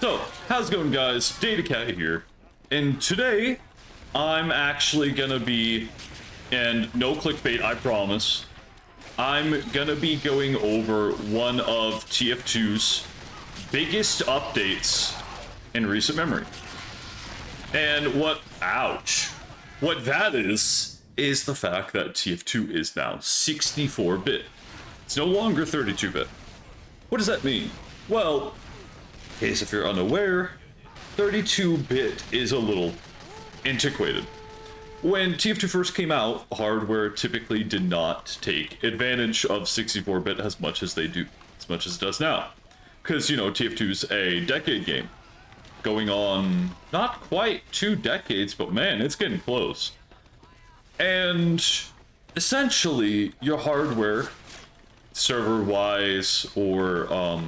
So, how's it going, guys? Datacat here, and today I'm actually gonna be, and no clickbait, I promise, I'm gonna be going over one of TF2's biggest updates in recent memory. And what that is the fact that TF2 is now 64-bit. It's no longer 32-bit. What does that mean? Well, in case if you're unaware, 32-bit is a little antiquated. When TF2 first came out, hardware typically did not take advantage of 64-bit as much as it does now. Because, you know, TF2's a decade game. Going on not quite 2 decades, but man, it's getting close. And essentially, your hardware, server-wise or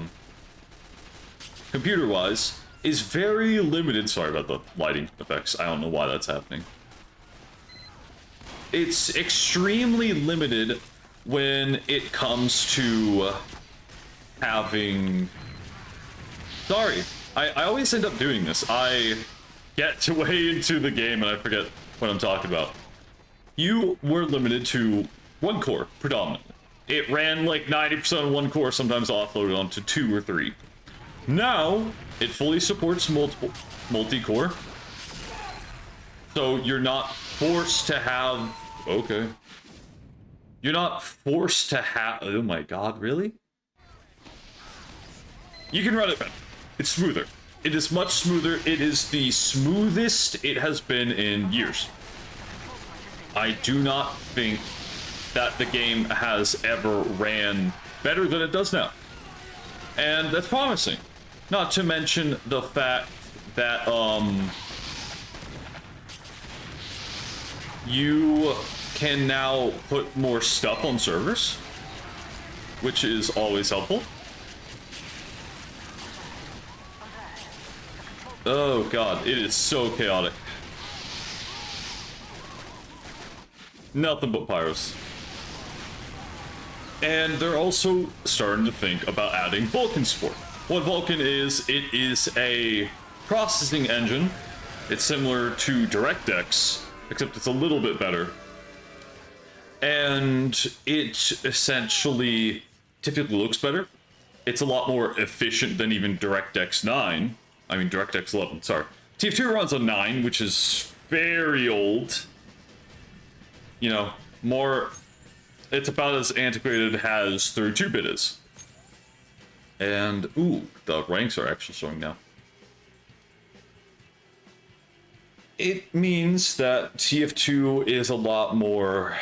computer-wise, is very limited. Sorry about the lighting effects. I don't know why that's happening. It's extremely limited when it comes to having... Sorry, I always end up doing this. I get to way into the game and I forget what I'm talking about. You were limited to 1 core, predominantly. It ran like 90% on 1 core, sometimes offloaded onto 2 or 3. Now, it fully supports multi-core. So you're not forced to have... Okay. You're not forced to have... Oh my god, really? You can run it better. It's smoother. It is much smoother. It is the smoothest it has been in years. I do not think that the game has ever ran better than it does now. And that's promising. Not to mention the fact that, you can now put more stuff on servers, which is always helpful. Oh god, it is so chaotic. Nothing but pyros. And they're also starting to think about adding Vulkan support. What Vulkan is, it is a processing engine. It's similar to DirectX, except it's a little bit better. And it essentially typically looks better. It's a lot more efficient than even DirectX 9. I mean, DirectX 11, sorry. TF2 runs on 9, which is very old. You know, more... It's about as antiquated as 32-bit is. And, ooh, the ranks are actually showing now. It means that TF2 is a lot more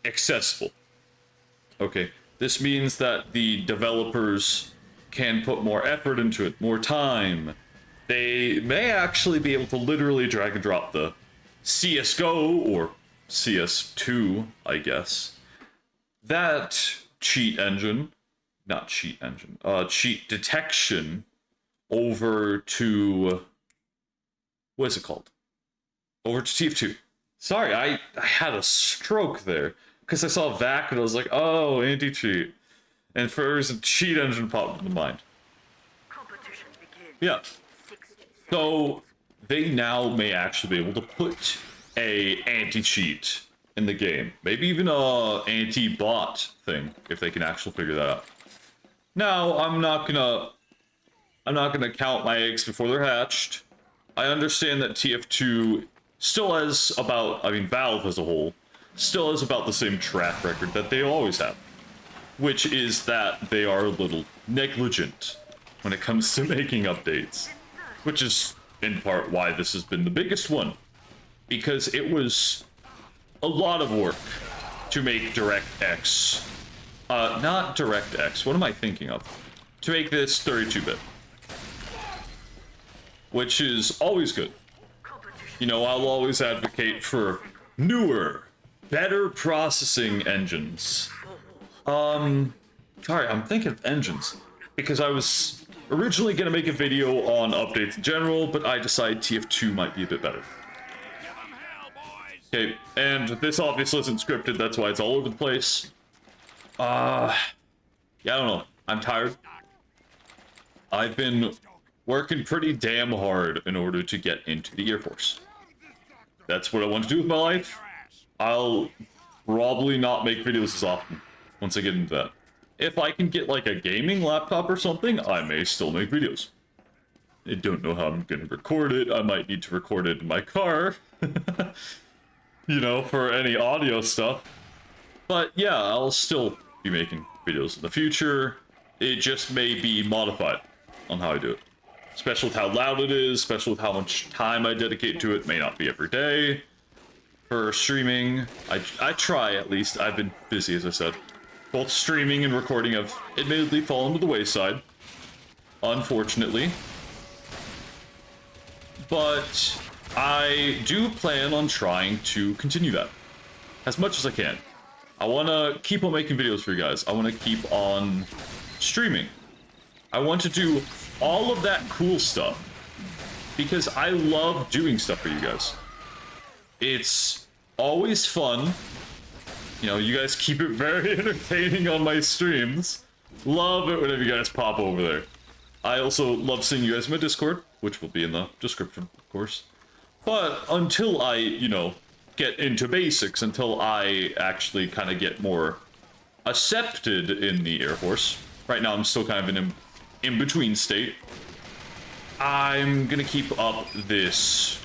accessible. Okay, this means that the developers can put more effort into it, more time. They may actually be able to literally drag and drop the CSGO, or CS2, I guess. That cheat detection over to... What is it called? Over to TF2. Sorry, I had a stroke there. Because I saw VAC and I was like, oh, anti-cheat. And for a cheat engine popped into mind. Yeah. So they now may actually be able to put a anti-cheat in the game. Maybe even a anti-bot thing, if they can actually figure that out. Now, I'm not gonna count my eggs before they're hatched. I understand that TF2 still has about, I mean, Valve as a whole, still has about the same track record that they always have. Which is that they are a little negligent when it comes to making updates. Which is, in part, why this has been the biggest one. Because it was a lot of work to make DirectX. Not DirectX, what am I thinking of? To make this 32-bit. Which is always good. You know, I'll always advocate for newer, better processing engines. Sorry, I'm thinking of engines. Because I was originally going to make a video on updates in general, but I decided TF2 might be a bit better. Okay, and this obviously isn't scripted, that's why it's all over the place. Yeah, I don't know. I'm tired. I've been working pretty damn hard in order to get into the Air Force. That's what I want to do with my life. I'll probably not make videos as often once I get into that. If I can get like a gaming laptop or something, I may still make videos. I don't know how I'm going to record it. I might need to record it in my car, you know, for any audio stuff. But yeah, I'll still be making videos in the future. It just may be modified on how I do it. Especially with how loud it is, especially with how much time I dedicate to it. May not be every day. For streaming, I try at least. I've been busy, as I said. Both streaming and recording have admittedly fallen to the wayside, unfortunately. But I do plan on trying to continue that as much as I can. I want to keep on making videos for you guys. I want to keep on streaming. I want to do all of that cool stuff because I love doing stuff for you guys. It's always fun. You know, you guys keep it very entertaining on my streams. Love it whenever you guys pop over there. I also love seeing you guys in my Discord, which will be in the description, of course. But until I, you know, get into basics, until I actually kind of get more accepted in the Air Force, right now I'm still kind of in an in-between state, I'm gonna keep up this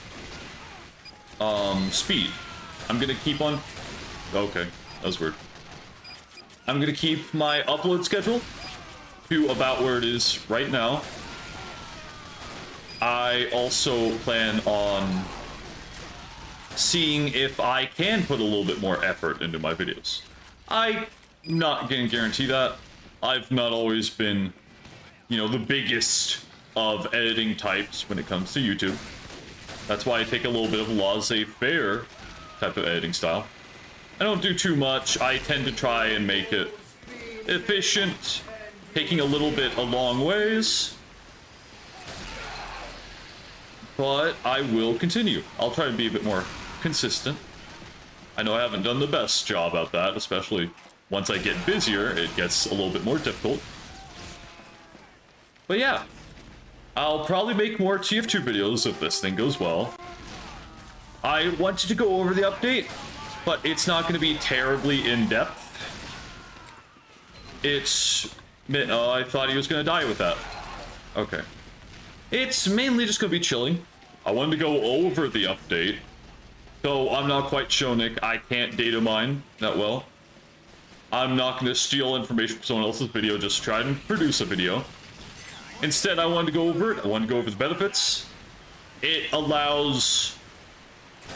speed. I'm gonna keep on... Okay, that was weird. I'm gonna keep my upload schedule to about where it is right now. I also plan on seeing if I can put a little bit more effort into my videos. I'm not gonna guarantee that. I've not always been, you know, the biggest of editing types when it comes to YouTube. That's why I take a little bit of a laissez-faire type of editing style. I don't do too much. I tend to try and make it efficient, taking a little bit a long ways. But I will continue. I'll try to be a bit more consistent. I know I haven't done the best job at that, especially once I get busier, it gets a little bit more difficult. But yeah, I'll probably make more TF2 videos if this thing goes well. I wanted to go over the update, but it's not going to be terribly in-depth. It's... Oh, I thought he was going to die with that. Okay. It's mainly just going to be chilling. I wanted to go over the update. Though I'm not quite Shonik, I can't data mine that well. I'm not going to steal information from someone else's video just to try and produce a video. Instead, I wanted to go over it. I wanted to go over the benefits. It allows...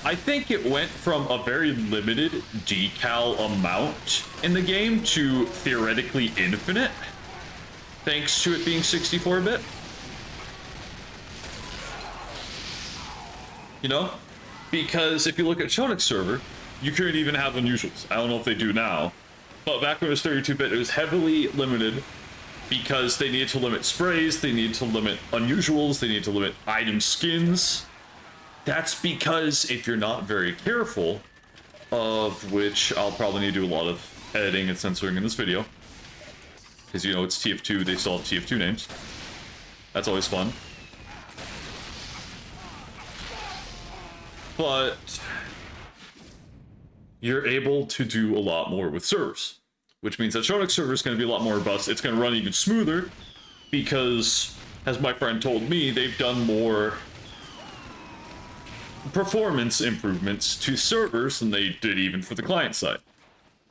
I think it went from a very limited decal amount in the game to theoretically infinite, thanks to it being 64-bit. You know? Because if you look at Shonik's server, you couldn't even have unusuals. I don't know if they do now. But back when it was 32-bit, it was heavily limited because they needed to limit sprays, they needed to limit unusuals, they needed to limit item skins. That's because if you're not very careful, of which I'll probably need to do a lot of editing and censoring in this video, because, you know, it's TF2, they still have TF2 names. That's always fun. But you're able to do a lot more with servers, which means that Shonik server is going to be a lot more robust. It's going to run even smoother because, as my friend told me, they've done more performance improvements to servers than they did even for the client side.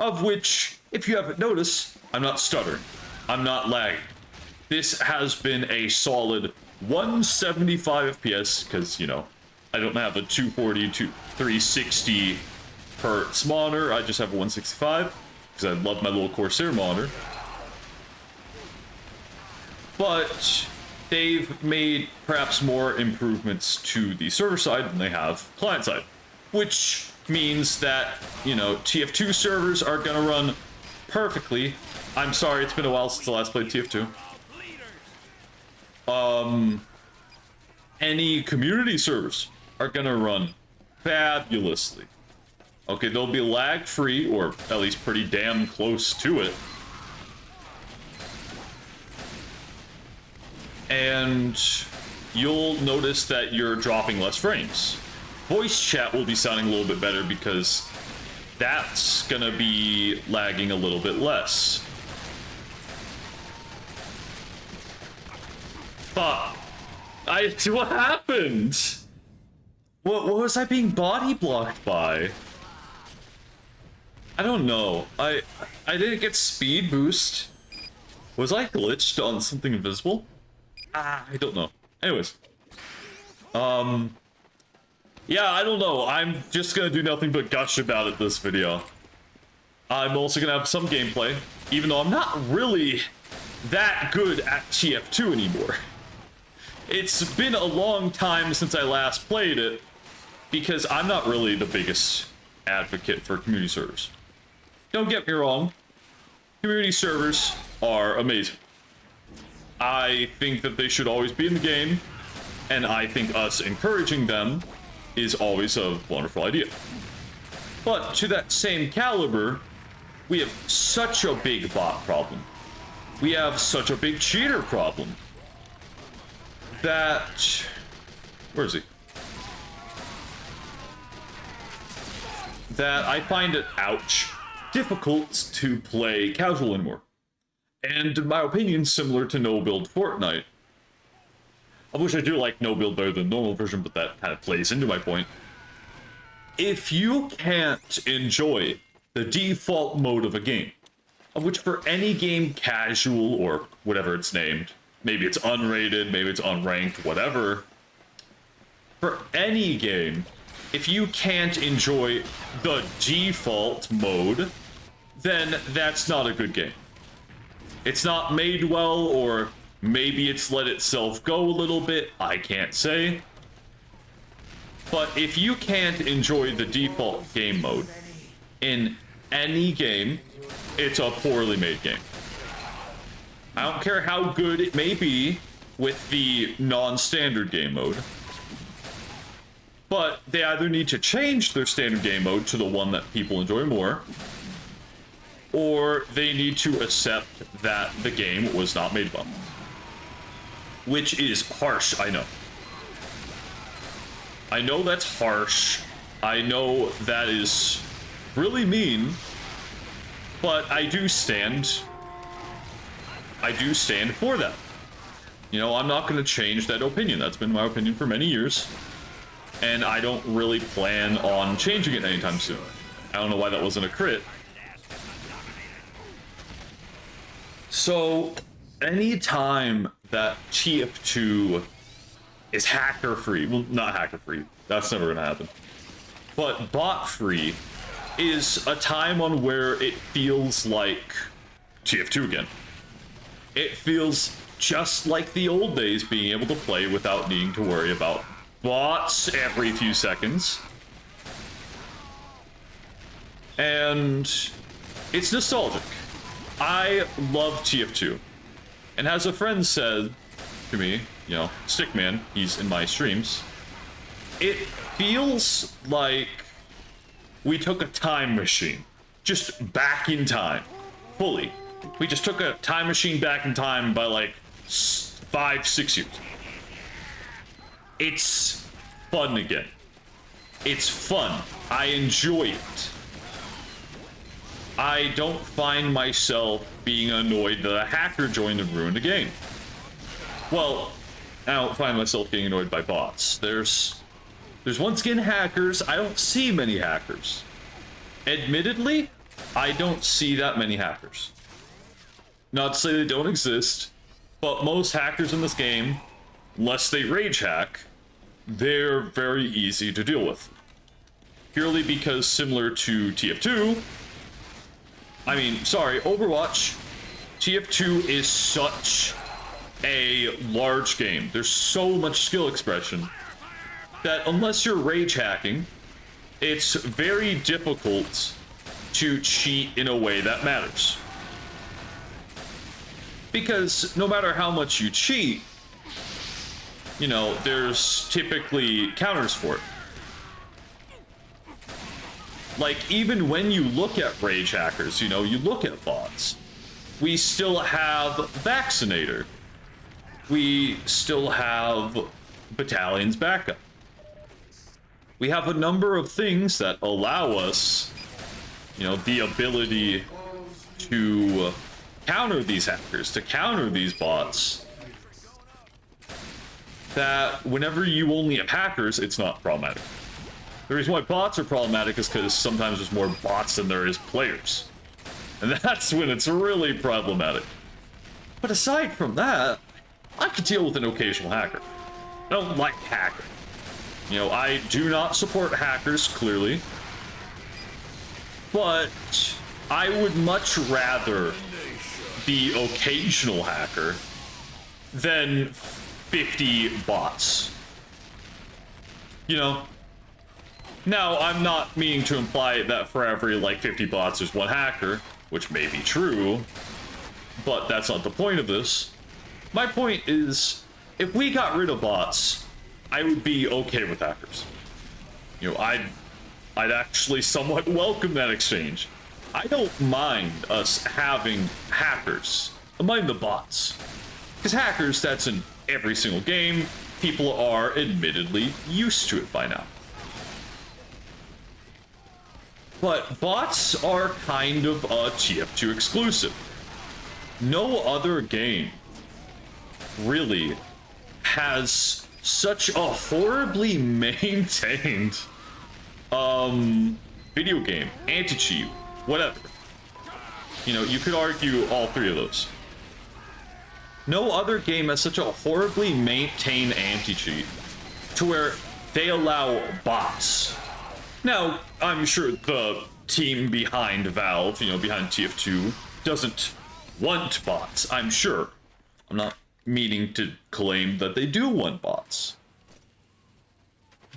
Of which, if you haven't noticed, I'm not stuttering. I'm not lagging. This has been a solid 175 FPS because, you know, I don't have a 240 to 360 hertz monitor. I just have a 165 because I love my little Corsair monitor. But they've made perhaps more improvements to the server side than they have client side, which means that, you know, TF2 servers are going to run perfectly. I'm sorry, it's been a while since I last played TF2. Any community servers are going to run fabulously. Okay, they'll be lag-free, or at least pretty damn close to it. And you'll notice that you're dropping less frames. Voice chat will be sounding a little bit better because that's gonna be lagging a little bit less. Fuck. What happened? What was I being body blocked by? I don't know. I didn't get speed boost. Was I glitched on something invisible? I don't know. Anyways. Yeah, I don't know. I'm just gonna do nothing but gush about it this video. I'm also gonna have some gameplay, even though I'm not really that good at TF2 anymore. It's been a long time since I last played it, because I'm not really the biggest advocate for community servers. Don't get me wrong, community servers are amazing. I think that they should always be in the game, and I think us encouraging them is always a wonderful idea. But to that same caliber, we have such a big bot problem. We have such a big cheater problem. That... Where is he? That I find it, ouch, difficult to play casual anymore. And in my opinion, similar to no-build Fortnite. I wish I do like no-build better than normal version, but that kind of plays into my point. If you can't enjoy the default mode of a game, of which for any game casual or whatever it's named, maybe it's unrated, maybe it's unranked, whatever, for any game, if you can't enjoy the default mode, then that's not a good game. It's not made well, or maybe it's let itself go a little bit, I can't say. But if you can't enjoy the default game mode in any game, it's a poorly made game. I don't care how good it may be with the non-standard game mode, but they either need to change their standard game mode to the one that people enjoy more, or they need to accept that the game was not made well. Which is harsh, I know. I know that's harsh. I know that is really mean, but I do stand for that. You know, I'm not going to change that opinion. That's been my opinion for many years, and I don't really plan on changing it anytime soon. I don't know why that wasn't a crit. So, anytime that TF2 is hacker-free, well, not hacker-free, that's never gonna happen, but bot-free, is a time on where it feels like TF2 again. It feels just like the old days, being able to play without needing to worry about bots every few seconds. And it's nostalgic. I love TF2. And as a friend said to me, you know, Stickman, he's in my streams, it feels like we took a time machine, just back in time, fully. We just took a time machine back in time by like 5-6 years. It's fun again. It's fun. I enjoy it. I don't find myself being annoyed that a hacker joined and ruined the game. Well, I don't find myself getting annoyed by bots. There's once again hackers. I don't see many hackers. Admittedly, I don't see that many hackers. Not to say they don't exist, but most hackers in this game, unless they rage hack, they're very easy to deal with. Purely because, similar to TF2, Overwatch, TF2 is such a large game. There's so much skill expression that unless you're rage hacking, it's very difficult to cheat in a way that matters. Because no matter how much you cheat, you know, there's typically counters for it. Like, even when you look at rage hackers, you know, you look at bots, we still have Vaccinator. We still have battalions backup. We have a number of things that allow us, you know, the ability to counter these hackers, to counter these bots, that whenever you only have hackers, it's not problematic. The reason why bots are problematic is because sometimes there's more bots than there is players. And that's when it's really problematic. But aside from that, I could deal with an occasional hacker. I don't like hackers. You know, I do not support hackers, clearly. But I would much rather the occasional hacker than 50 bots. You know? Now, I'm not meaning to imply that for every, like, 50 bots there's one hacker, which may be true, but that's not the point of this. My point is, if we got rid of bots, I would be okay with hackers. You know, I'd actually somewhat welcome that exchange. I don't mind us having hackers. I mind the bots. Because hackers, that's in every single game. People are admittedly used to it by now. But bots are kind of a TF2 exclusive. No other game really has such a horribly maintained video game, anti-cheat, whatever. You know, you could argue all three of those. No other game has such a horribly maintained anti-cheat to where they allow bots. Now, I'm sure the team behind Valve, you know, behind TF2, doesn't want bots, I'm sure. I'm not meaning to claim that they do want bots.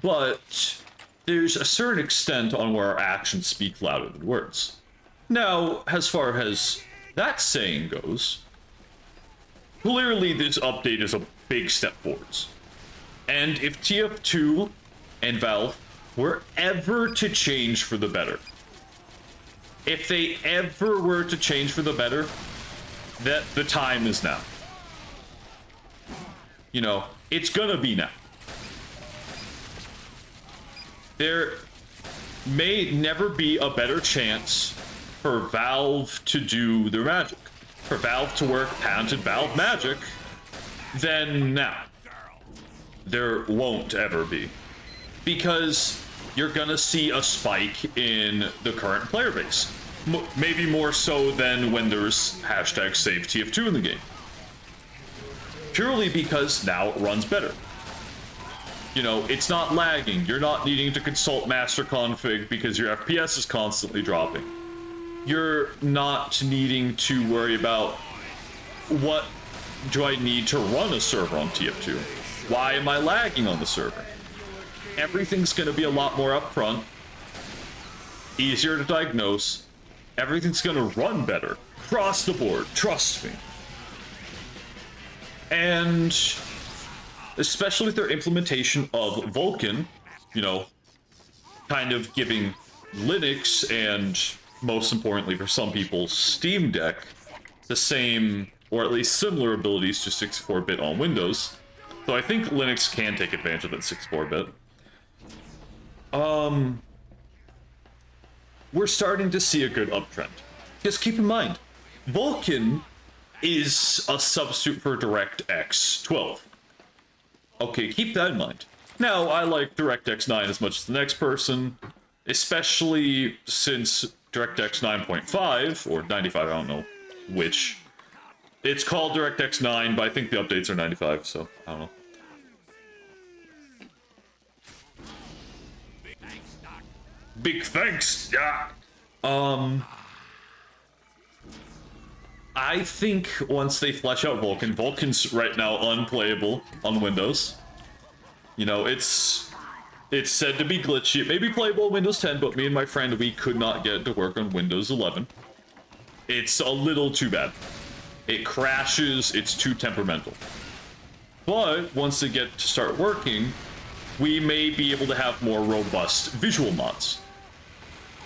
But there's a certain extent on where our actions speak louder than words. Now, as far as that saying goes, clearly this update is a big step forwards. And if TF2 and Valve were ever to change for the better, if they ever were to change for the better, that the time is now. You know, it's gonna be now. There may never be a better chance for Valve to do their magic, for Valve to work patented Valve magic, than now. There won't ever be. Because you're gonna see a spike in the current player base. Maybe more so than when there's hashtag save TF2 in the game. Purely because now it runs better. You know, it's not lagging. You're not needing to consult master config because your FPS is constantly dropping. You're not needing to worry about what do I need to run a server on TF2? Why am I lagging on the server? Everything's going to be a lot more upfront, easier to diagnose. Everything's going to run better across the board, trust me. And especially with their implementation of Vulkan, you know, kind of giving Linux and, most importantly for some people, Steam Deck, the same, or at least similar abilities to 64-bit on Windows. So I think Linux can take advantage of that 64-bit. We're starting to see a good uptrend. Just keep in mind, Vulkan is a substitute for DirectX 12. Okay, keep that in mind. Now, I like DirectX 9 as much as the next person, especially since DirectX 9.5, or 95, I don't know which. It's called DirectX 9, but I think the updates are 95, so I don't know. Big thanks, yeah. I think once they flesh out Vulkan, Vulkan's right now unplayable on Windows. You know, it's said to be glitchy. It may be playable on Windows 10, but me and my friend, we could not get it to work on Windows 11. It's a little too bad. It crashes, it's too temperamental. But once they get to start working, we may be able to have more robust visual mods.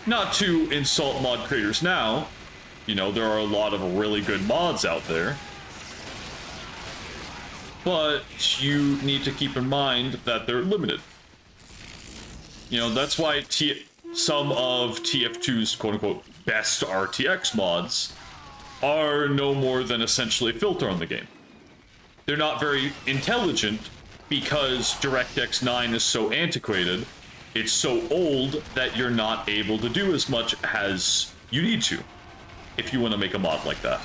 Not to insult mod creators now, you know, there are a lot of really good mods out there. but you need to keep in mind that they're limited. You know, that's why some of TF2's quote-unquote best RTX mods are no more than essentially a filter on the game. They're not very intelligent because DirectX 9 is so antiquated, it's so old that you're not able to do as much as you need to if you want to make a mod like that.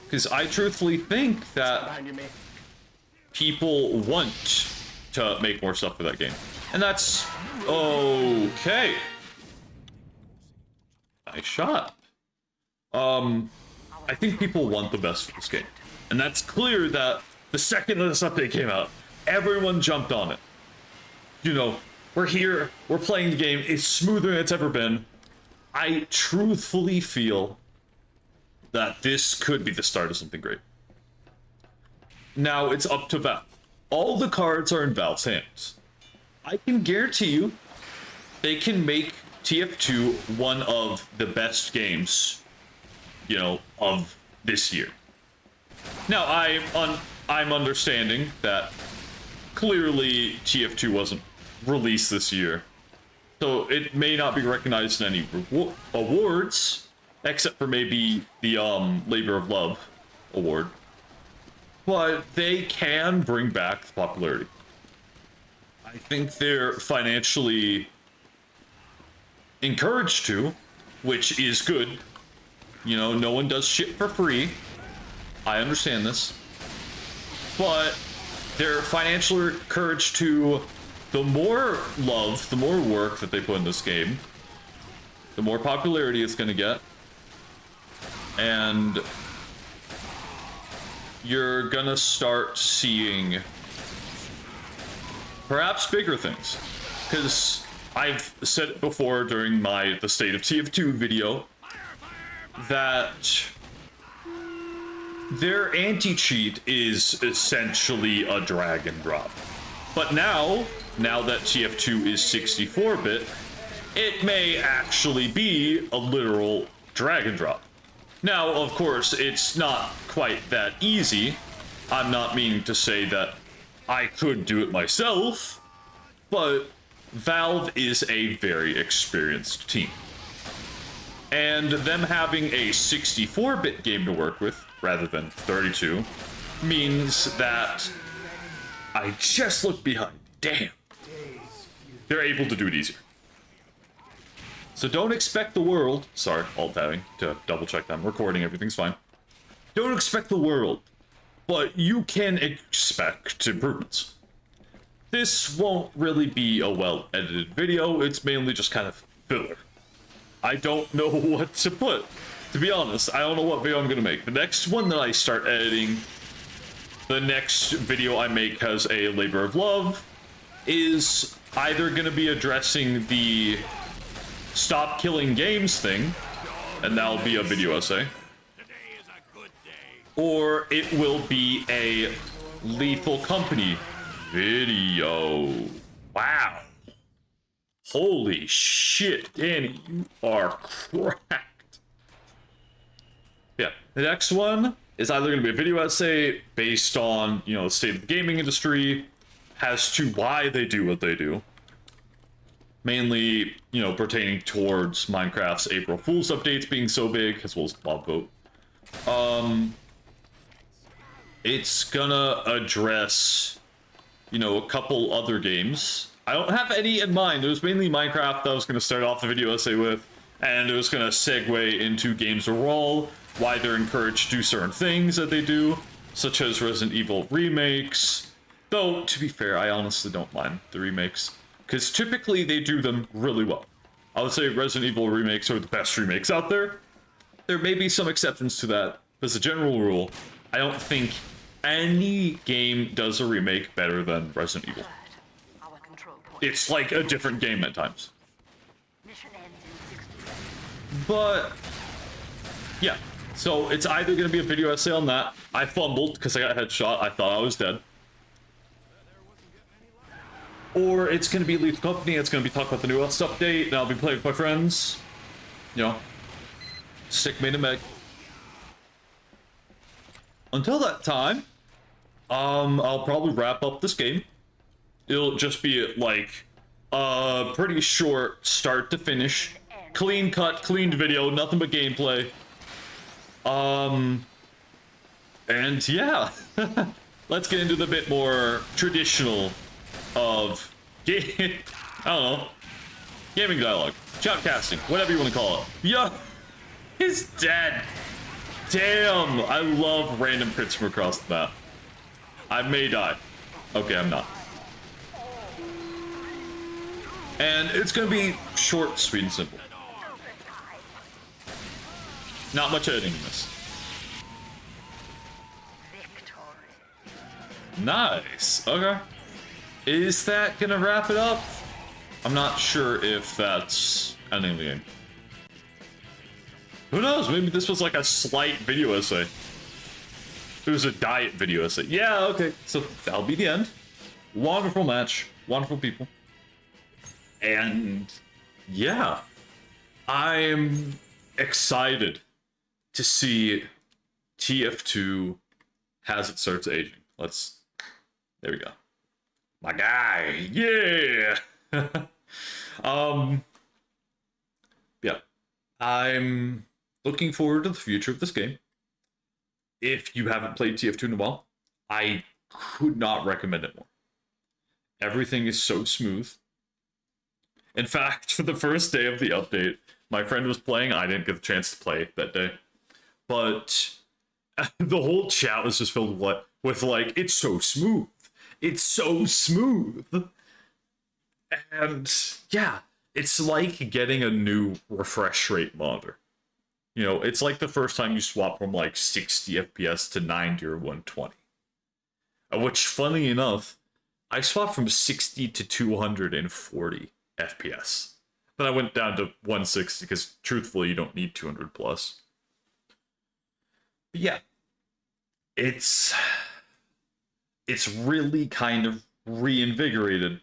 Because I truthfully think that people want to make more stuff for that game. And that's okay. Nice shot. I think people want the best for this game. And that's clear that the second this update came out, everyone jumped on it. You know, we're here, we're playing the game, it's smoother than it's ever been. I truthfully feel that this could be the start of something great. Now it's up to Valve. All the cards are in Valve's hands. I can guarantee you they can make TF2 one of the best games, you know, of this year. Now, I'm understanding that clearly TF2 wasn't released this year, so it may not be recognized in any awards, except for maybe the Labor of Love award. But they can bring back the popularity. I think they're financially encouraged to, which is good. You know, no one does shit for free. I understand this. But they're financially encouraged to, the more love, the more work that they put in this game, the more popularity it's going to get. And you're going to start seeing perhaps bigger things. Because I've said it before during the State of TF2 video that their anti-cheat is essentially a drag and drop. But now that TF2 is 64-bit, it may actually be a literal drag and drop. Now, of course, it's not quite that easy. I'm not meaning to say that I could do it myself, but Valve is a very experienced team. And them having a 64-bit game to work with, rather than 32, means that I just looked behind. Damn. They're able to do it easier. So don't expect the world... Sorry, alt-tabbing to double-check that I'm recording. Everything's fine. Don't expect the world, but you can expect improvements. This won't really be a well-edited video. It's mainly just kind of filler. I don't know what to put. To be honest, I don't know what video I'm gonna make. The next one that I start editing, the next video I make has a labor of love, is either gonna be addressing the stop killing games thing, and that'll be a video essay, or it will be a Lethal Company video. Wow. Holy shit, Danny, you are cracked. Yeah, the next one is either going to be a video essay based on, you know, the state of the gaming industry, as to why they do what they do. Mainly, you know, pertaining towards Minecraft's April Fool's updates being so big, as well as Mob Vote. It's gonna address, you know, a couple other games. I don't have any in mind. It was mainly Minecraft that I was going to start off the video essay with, and it was going to segue into games overall, why they're encouraged to do certain things that they do, such as Resident Evil remakes. Though, to be fair, I honestly don't mind the remakes, because typically they do them really well. I would say Resident Evil remakes are the best remakes out there. There may be some exceptions to that, but as a general rule, I don't think any game does a remake better than Resident Evil. It's like a different game at times. But yeah, so it's either going to be a video essay on that. I fumbled because I got headshot. I thought I was dead. Or it's going to be Lethal Company. It's going to be talking about the newest update, and I'll be playing with my friends. You know, stick me to Meg. until that time, I'll probably wrap up this game. It'll just be like a pretty short start to finish, clean cut, cleaned video, nothing but gameplay. And yeah, let's get into the bit more traditional of game. I don't know, gaming dialogue, shoutcasting, whatever you want to call it. Yeah, he's dead. Damn, I love random crits from across the map. I may die. Okay, I'm not. And it's gonna be short, sweet, and simple. Not much editing in this. Nice. Okay. Is that gonna wrap it up? I'm not sure if that's ending the game. Who knows? Maybe this was like a slight video essay. It was a diet video essay. Yeah, okay. So that'll be the end. Wonderful match. Wonderful people. And yeah, I'm excited to see TF2 as it starts aging. There we go. My guy, yeah. Yeah, I'm looking forward to the future of this game. If you haven't played TF2 in a while, I could not recommend it more. Everything is so smooth. In fact, for the first day of the update, my friend was playing. I didn't get the chance to play that day. But the whole chat was just filled with like, it's so smooth. It's so smooth. And yeah, it's like getting a new refresh rate monitor. You know, it's like the first time you swap from like 60 FPS to 90 or 120. Which, funny enough, I swapped from 60 to 240 FPS. Then I went down to 160 because, truthfully, you don't need 200 plus. But yeah, it's really kind of reinvigorated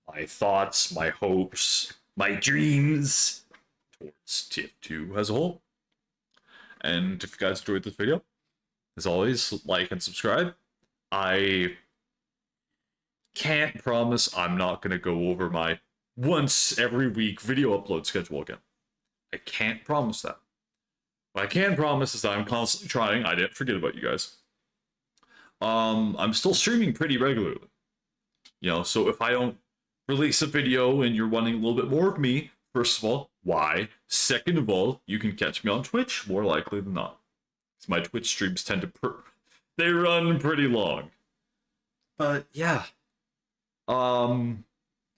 my thoughts, my hopes, my dreams towards TF2 as a whole. And if you guys enjoyed this video, as always, like and subscribe. I can't promise I'm not going to go over my once every week video upload schedule again. I can't promise that. What I can promise is that I'm constantly trying. I didn't forget about you guys. I'm still streaming pretty regularly. You know, so if I don't release a video and you're wanting a little bit more of me, first of all, why? Second of all, you can catch me on Twitch, more likely than not. Because my Twitch streams tend to they run pretty long. But yeah. I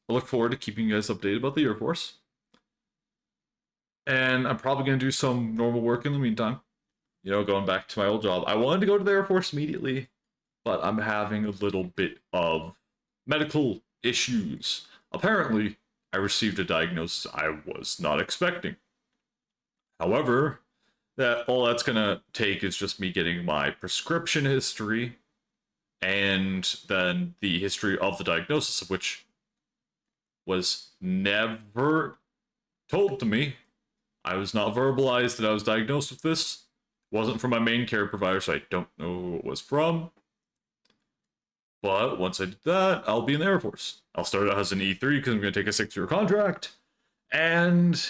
look forward to keeping you guys updated about the Air Force. And I'm probably going to do some normal work in the meantime. You know, going back to my old job. I wanted to go to the Air Force immediately, but I'm having a little bit of medical issues. Apparently, I received a diagnosis I was not expecting. However, all that's going to take is just me getting my prescription history and then the history of the diagnosis, of which was never told to me. I was not verbalized that I was diagnosed with this. It wasn't from my main care provider, so I don't know who it was from. But once I did that, I'll be in the Air Force. I'll start out as an E3 because I'm going to take a 6-year contract. And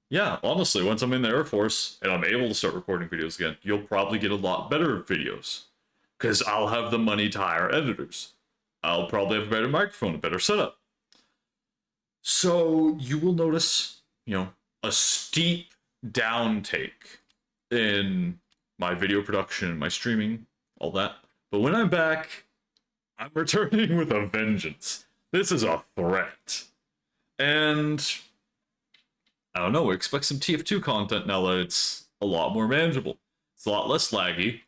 yeah, honestly, once I'm in the Air Force and I'm able to start recording videos again, you'll probably get a lot better videos. Because I'll have the money to hire editors. I'll probably have a better microphone, a better setup. So you will notice, you know, a steep downtake in my video production, my streaming, all that. But when I'm back, I'm returning with a vengeance. This is a threat. And I don't know, expect some TF2 content now that it's a lot more manageable. It's a lot less laggy.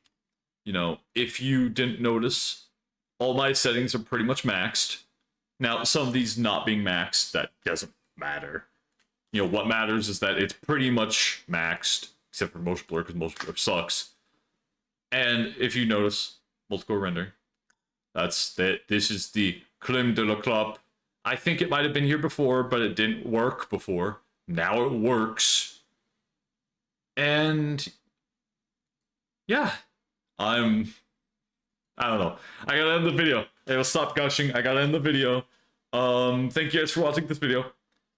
You know, if you didn't notice, all my settings are pretty much maxed. Now, some of these not being maxed, that doesn't matter. You know, what matters is that it's pretty much maxed, except for motion blur, because motion blur sucks. And if you notice, multiple rendering. This is the creme de la crop. I think it might have been here before, but it didn't work before. Now it works. And yeah. I don't know. I gotta end the video. It'll stop gushing. I gotta end the video. Thank you guys for watching this video.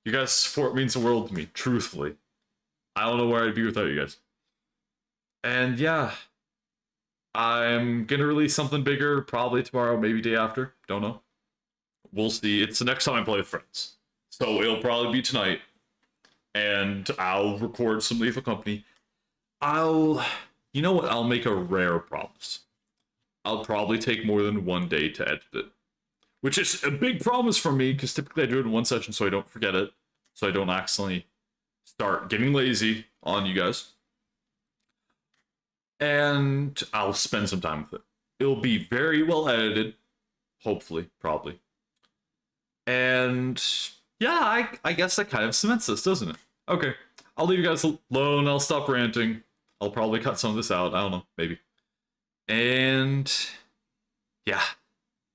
You guys' support means the world to me, truthfully. I don't know where I'd be without you guys. And yeah, I'm gonna release something bigger probably tomorrow, maybe day after. Don't know. We'll see. It's the next time I play with friends. So it'll probably be tonight. And I'll record some Lethal Company. You know what? I'll make a rare promise. I'll probably take more than 1 day to edit it. Which is a big promise for me, because typically I do it in one session so I don't forget it. So I don't accidentally start getting lazy on you guys. And I'll spend some time with it. It'll be very well edited. Hopefully, probably. And yeah, I guess that kind of cements this, doesn't it? Okay, I'll leave you guys alone. I'll stop ranting. I'll probably cut some of this out. I don't know, maybe. And yeah,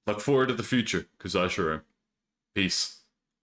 look forward to the future, because I sure am. Peace.